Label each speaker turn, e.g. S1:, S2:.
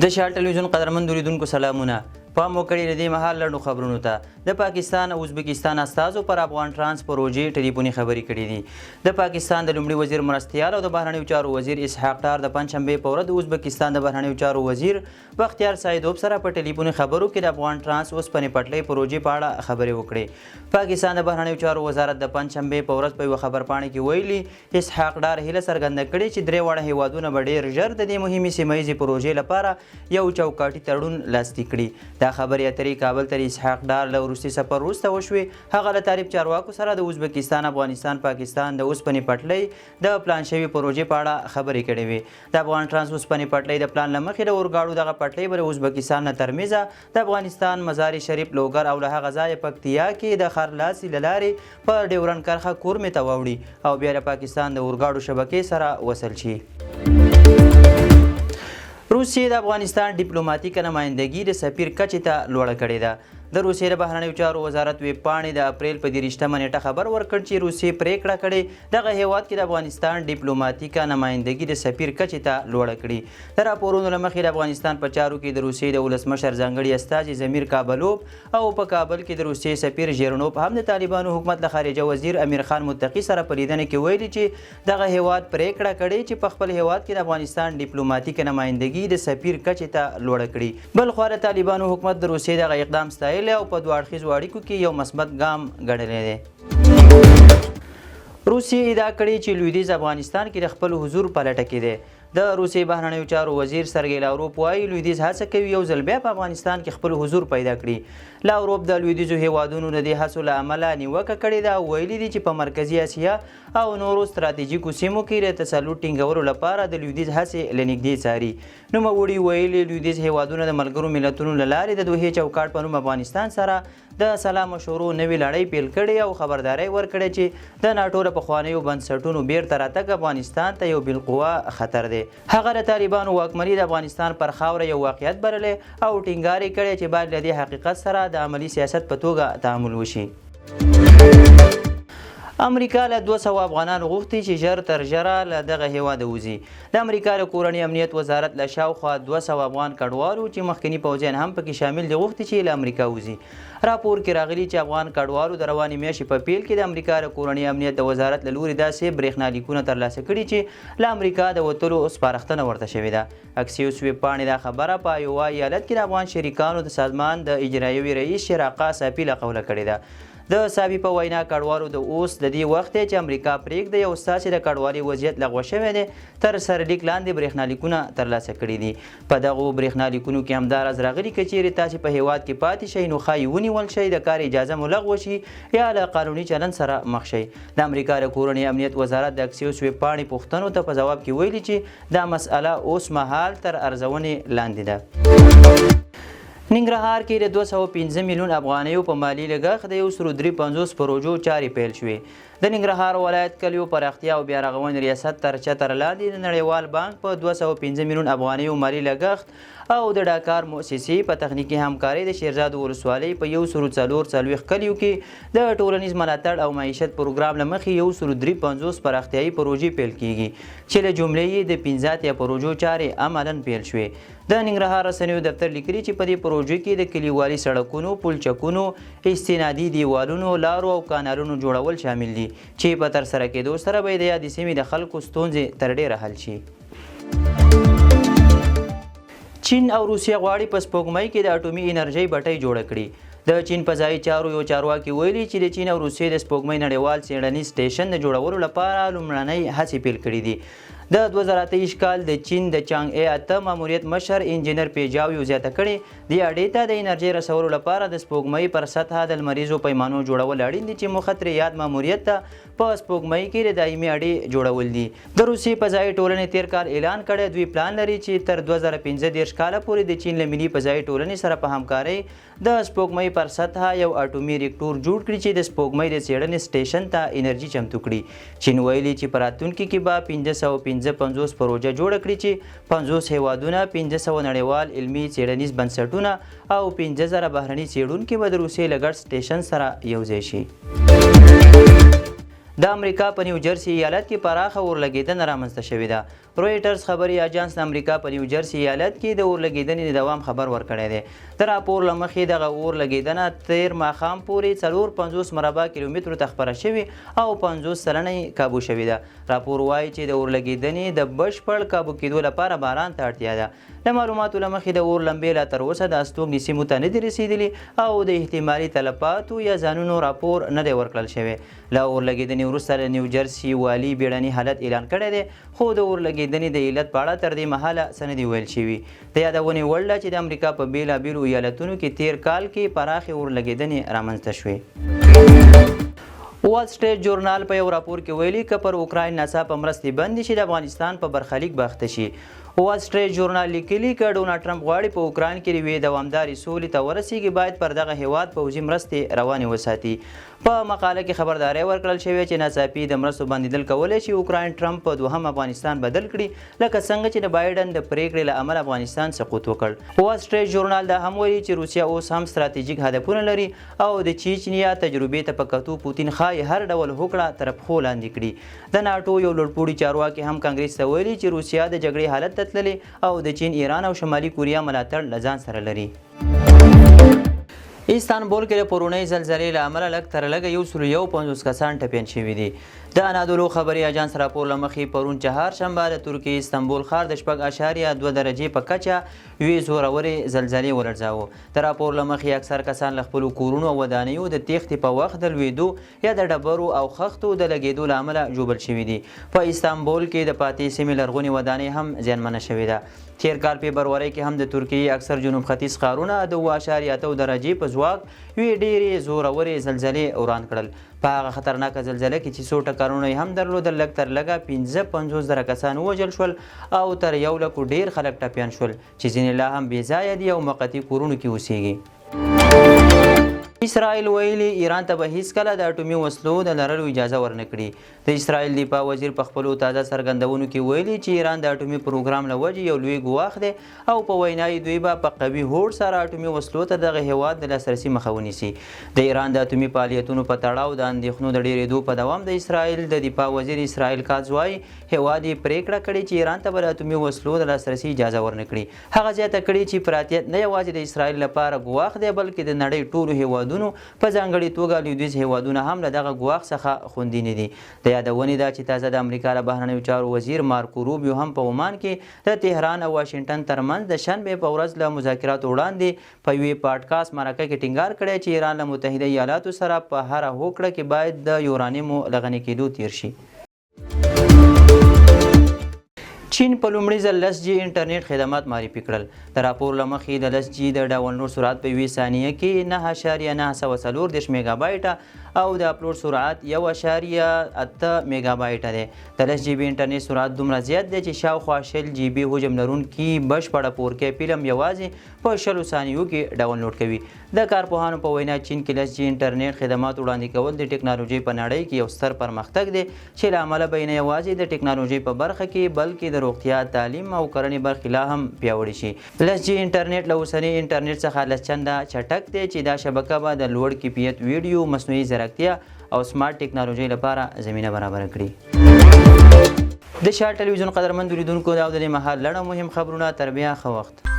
S1: د شال ټلویزیون قدرمن اوریدونکو سلامونه. پام وکړئ د دې مهال لنډو خبرونو ته. د پاکستان او ازبکستان استازو پر افغان ټرانس پروژې ټلیفوني خبرې کړې دي. د پاکستان د لومړي وزیر مرستیال او د بهرنیو چارو وزیر اسحاق ډار د پنجشنبې په ورځ د ازبکستان د بهرنیو چارو وزیر بختیار سایدوف سره په ټلیفوني خبرو کې د افغان ټرانس اوسپنې پټلۍ پروژې په اړه خبرې وکړې. پاکستان د بهرنیو چارو وزارت د پنجشنبې په ورځ په یوه خبرپاڼې کې ویلي اسحاق ډار هیله څرګنده کړې چې درې واړه هیوادونه به ډېر ژر د دې مهمې سیمه ییزې پروژې لپاره یو چوکاټي تړون لاسلیک کړي. دا خبرې اترې کابل ته اسحاق ډار له وروستي سفر وروسته وشوې. هغه له طالب چارواکو سره د ازبکستان، افغانستان، پاکستان د اوسپنې پټلۍ د پلان شوي پروژې په اړه خبرې کړې وې. د افغان ټرانس اوسپنې پټلۍ د پلان له مخې د اورګاډو دغه پټلۍ به د ازبکستان نه تر میزه د افغانستان مزار شریف، لوګر او له هغه ځایه پکتیا کې د خرلاسي له لارې په ډیورنډ کرښه کورمې ته واوړي او بیا د پاکستان د اورګاډو شبکې سره وصل شي. روسیې د افغانستان ډیپلوماټیکه نمایندګي د سفیر کچې ته لوړه کړې ده. د روسیې د بهرنیو چارو وزارت ویبپاڼې د اپریل په 23مه نیټه خبر ورکړ چې روسیې پریکړه کړې دغه هیواد کې د افغانستان ډیپلوماټیکه نمایندګي د سفیر کچې ته لوړه کړي. د راپورونو له مخې د افغانستان په چارو کې د روسیې د ولسمشر ځانګړي استازي زمیر کابلوف او په کابل کې د روسیې سفیر ژیرنوف هم د طالبانو حکومت له خارجه وزیر امیر خان متقي سره په لیدنه کې ویلي چې دغه هیواد پریکړه کړې چې په خپل هیواد کې د افغانستان ډیپلوماټیکه نمایندګي د سفیر کچې ته لوړه کړي. بل خوا د طالبانو حکومت د روسیې دغه اقدام ستایلی او په دوه اړخیزو اړیکو کې یو مثبت ګام ګڼلی دی. روسیې ادعا کړې چې لویدیځ افغانستان کې د خپل حضور په لټه کې دی. د روسیې بهرنیو چارو وزیر سرګی لاوروف وایي لویدیځ هڅه کوي یو ځل بیا په افغانستان کې خپل حضور پیدا کړي. لاوروف د لویدیځو هیوادونو د دې هڅو له امله نیوکه کړې ده او ویلي دي چې په مرکزي اسیا او نورو ستراتیژیکو سیمو کې د تسلط ټینګولو لپاره د لویدیځ هڅې له نږدې څاري. نوموړي ویلي لویدیځ هیوادونه د ملګرو ملتونو له لارې د دوحې چوکاټ په نوم افغانستان سره د سلا مشورو نوې لړۍ پیل کړې او خبرداری ورکړې چې د ناټو د پخوانیو بنسټونو بیرته راتګ افغانستان ته یو بالقوه خطر دی. هغه د طالبانو واکمني د افغانستان پر خاوره یو واقعیت بللی او ټینګار یې کړی چې باید له دې حقیقت سره د عملي سیاست په توګه تعامل وشي. امریکا له 200 افغانانو غوښتي چې ژر تر ژره له دغه هیواده وځي. د امریکا د کورني امنیت وزارت له شاوخوا 200 افغان کډوالو چې مخکني پوځیان هم پکې شامل دي غوښتي چې له امریکا وځي. راپور کې راغلي چې افغان کډوالو د روانې میاشتې په پیل کې د امریکا د کورني امنیت د وزارت له لوري داسې برېښنالیکونه ترلاسه کړي چې له امریکا د وتلو سپارښتنه ورته شوې ده. اکسیوس ویبپاڼې دا خبره په ایوا ایالت کې د افغان شریکانو د سازمان د اجرایوي رئیس شراقه ساپي له قوله کړې ده. د ساپي په وینا کډوالو د اوس د دې وخت چې امریکا پرېږدي او ستاسې د کډوالي وضعیت لغوه شوی دی تر سرلیک لاندې برېښنالیکونه ترلاسه کړي دي. په دغو برېښنالیکونو کې همداراز راغلي که چیرې تاسې په هیواد کې پاتې شئ نو ښایي ونیول شئ، د کار اجازه مو لغوه شي یا له قانوني چلند سره مخ شئ. د امریکا د کورني امنیت وزارت د اکسیوس ویبپاڼې پوښتنو ته په ځواب کې ویلي چې دا مسئله اوس مهال تر ارزونې لاندې ده. ننګرهار کې د 215 میلیون افغانیو په مالي لګښت د 153 پروژو چارې پیل شوې. د ننګرهار ولایت کلیو پراختیا او بیا رغونې ریاست تر چتر لاندې د نړیوال بانک په 215 میلیون افغانیو مالي لګښت او د ډاکار مؤسسې په تخنیکي همکارۍ د شیرزاد ولسوالۍ په 144 کلیو کې د ټولنیز ملاتړ او معیشت پروګرام له مخې 153 پراختیایي پروژې پیل کیږي چې له جملې یې د 15 پروژو چارې عملاً پیل شوې. د ننګرهار رسنیو دفتر لیکلي چې په دې پروژې کې د کلیوالي سړکونو، پلچکونو، استنادي دیوالونو، لارو او کانالونو جوړول شامل دي چې په ترسره کېدو سره به د یادې سیمې د خلکو ستونزې تر ډېره حل شي. چین او روسیه غواړي په سپوږمۍ کې د اټومي انرژۍ بټۍ جوړه کړي. د چین فضایي چارو یو چارواکي ویلي چې د چین او روسیې د سپوږمۍ نړیوال څېړنیز سټیشن د جوړولو لپاره لومړنۍ هڅې پیل کړي دي. د 2023 کال د چین د چانګ ای 8 ماموریت مشر انجینر پیجاو یو زیاته کړي د اډې ته د انرژۍ رسولو لپاره د سپوږمۍ پر سطحه د لمریزو پیمانو جوړول اړین دي چې موخه ترې یاد ماموریت ته په سپوږمۍ کې د دایمي اډې جوړول دي. د روسیې فضایي ټولنې تیر کال اعلان کړی دوی پلان لري چې تر 2015 کاله پورې د چین له ملي فضایي ټولنې سره په همکارۍ د سپوږمۍ پر سطحه یو اټومي ریکټور جوړ کړي چې د سپوږمۍ د څېړنې سټیشن ته انرژي چمتو کړي. چین ویلي چې په راتلونکي کې به 550 پروژه جوړه کړي چې 50 هیوادونه، 500 نړیوال علمي څېړنیز بنسټونه او 50,000 بهرني څېړونکي به د روسیې له ګډ سټیشن سره یوځای شي. د امریکا په نیو جرسي ایالت کې پراخه اورلګیدنه رامنځته شوې ده. رویټرز خبري اژانس د امریکا په نیو جرسي ایالت کې د اور لګیدنې د دوام خبر ورکړی دی. د راپور له مخې دغه اور لګیدنه تیر ماښام پورې 450 مربع کیلومترو ته خپره شوې او 50 سلنه کابو شوې ده. راپور وایي چې د اور لګیدنې د بشپړ کابو کېدو لپاره باران ته اړتیا ده. د معلوماتو له مخې د اور لمبې لا تر اوسه د استوګنې سیمو ته نه دي رسېدلي او د احتمالي تلفاتو یا ځانونو راپور نه دی ورکړل شوی. له اور لګیدنې وروسته د نیو جرسي والي بیړني حالت اعلان کړی دی، خو د اور لګیدنې د علت په اړه تر دې مهاله څه نه دي ویل شوي. د یادونې وړ ده چې د امریکا په بېلابېلو ایالتونو کې تیر کال کې پراخې اور لګیدنې رامنځته شوې. وال سټریټ جورنال په یو راپور کې ویلي که پر اوکراین ناڅاپه مرستې بندې شي د افغانستان په برخلیک به اخته شي. وال سټریټ جورنال لیکلي که ډونالډ ټرمپ غواړي په اوکراین کې د یوې دوامدارې سولې ته ورسیږي باید پر دغه هیواد پوځي مرستې روانې وساتي. په مقاله کې خبرداری ورکړل شوې چې ناڅاپي د مرستو بندیدل کولی شي اوکراین ټرمپ په دوهم افغانستان بدل کړي لکه څنګه چې د بایډن د پریکړې له امله افغانستان سقوط وکړ. وال سټریټ جورنال دا هم وایي چې روسیه اوس هم ستراتیژیک هدفونه لري او د چیچنیا تجربې ته په کتو پوتین ښایي هر ډول هوکړه تر پښو لاندې کړي. د ناټو یو لوړپوړي چارواکي هم کانګریس ته ویلي چې روسیه د جګړې حالت ته تللې او د چین، ایران او شمالي کوریا ملاتړ له ځان سره لري. استانبول کې د پرونۍ زلزلې له امله لږ تر لږه 151 کسان ټپیان شوي دي. د انادولو خبري اژانس راپور له مخې پرون چهارشنبه د ترکیې استانبول ښار د 4.2 درجې په کچه یوې زورورې زلزلې ولړزاوه. د راپور له مخې اکثر کسان له خپلو کورونو او ودانیو د تېښتې په وخت د لوېدو یا د ډبرو او خښتو د لګېدو له امله ژوبل شوي دي. په استانبول کې د پاتې سیمې لرغونې ودانۍ هم زیانمنه شوې ده. تیر کال فبرورۍ کې هم د ترکیې اکثر جنوب ختیځ ښارونه د 2.8 درجې په ځواک یوې ډېرې زورورې زلزلې وران کړل. په هغه خطرناکه زلزله کې چې څو ټکرونه یې هم درلودل لږ تر لږه 55,000 کسان ووژل شول او تر 100,000 ډېر خلک ټپیان شول چې ځینې لا هم بې ځایه دي او موقتي کورونو کې اوسېږي. اسرائیل ویلي ایران ته به هیڅکله د اټومي وسلو د لرلو اجازه ورنه کړي. د اسرائیل دفاع وزیر په خپلو تازه څرګندونو کې ویلي چې ایران د اټومي پروګرام له وجې یو لوی ګواښ دی او په وینا یې دوی به په قوي هوډ سره اټومي وسلو ته دغه هیواد د لاسرسي مخه ونیسي. د ایران د اټومي فعالیتونو په تړاو د اندېښنو د ډېرېدو په دوام د اسرائیل د دفاع وزیر اسرائیل کاز وایي هیواد یې پریکړه کړې چې ایران ته به د اټومي وسلو د لاسرسي اجازه ورنه کړي. هغه زیاته کړې چې پراتیت نه یوازې د اسرائیل لپاره ګواښ دی بلکې د نړۍ ټولو هیوادونو په ځانګړې توګه لویدیځ هیوادونه هم له دغه ګواښ څخه خوندي نه دي. د یادونې ده چې تازه د امریکا له بهرنیو چارو وزیر مارکو روبیو هم په عمان کې د تهران او واشنګټن ترمنځ د شنبې په ورځ له مذاکراتو وړاندې په یوې پاډکاسټ مرکه کې ټینګار کړی چې ایران له متحده ایالاتو سره په هره هوکړه کې باید د یورانیمو له غني کېدو تیر شي. چین په لومړي ځل 10G انټرنیټ خدمات معرفي کړل. د راپور له مخې د 10G د ډاونلوډ سرعت په یوې ثانیه کې 9.914 میګا بایټه او د اپلوډ سرعت 1.8 میګا بایټه دی. د 10GB انټرنیټ سرعت دومره زیات دی چې شاوخوا 100GB حجم لرونکي بشپړه 4K فلم یوازې په 20 ثانیو کې ډاونلوډ کوي. د کارپوهانو په وینا چین کې 10G انټرنیټ خدمات وړاندې کول د ټکنالوژۍ په نړۍ کې یو ستر پرمختګ دی چې له امله به نه یوازې د ټکنالوژۍ په برخه کې بلکې د روغتیا، تعلیم او کرنې برخې لا هم پیاوړې شي. 10G انټرنیټ له اوسني انټرنیټ څخه لس چنده چټک دی چې دا شبکه به د لوړ کیفیت ویډیو، مصنوعي ځیرکتیا او سمارټ ټکنالوژۍ لپاره زمینه برابره کړي. د شاه ټلویزیون قدرمن لیدونکو دا د دې مهال لړ مهم خبرونه تر بیا ښه وخت.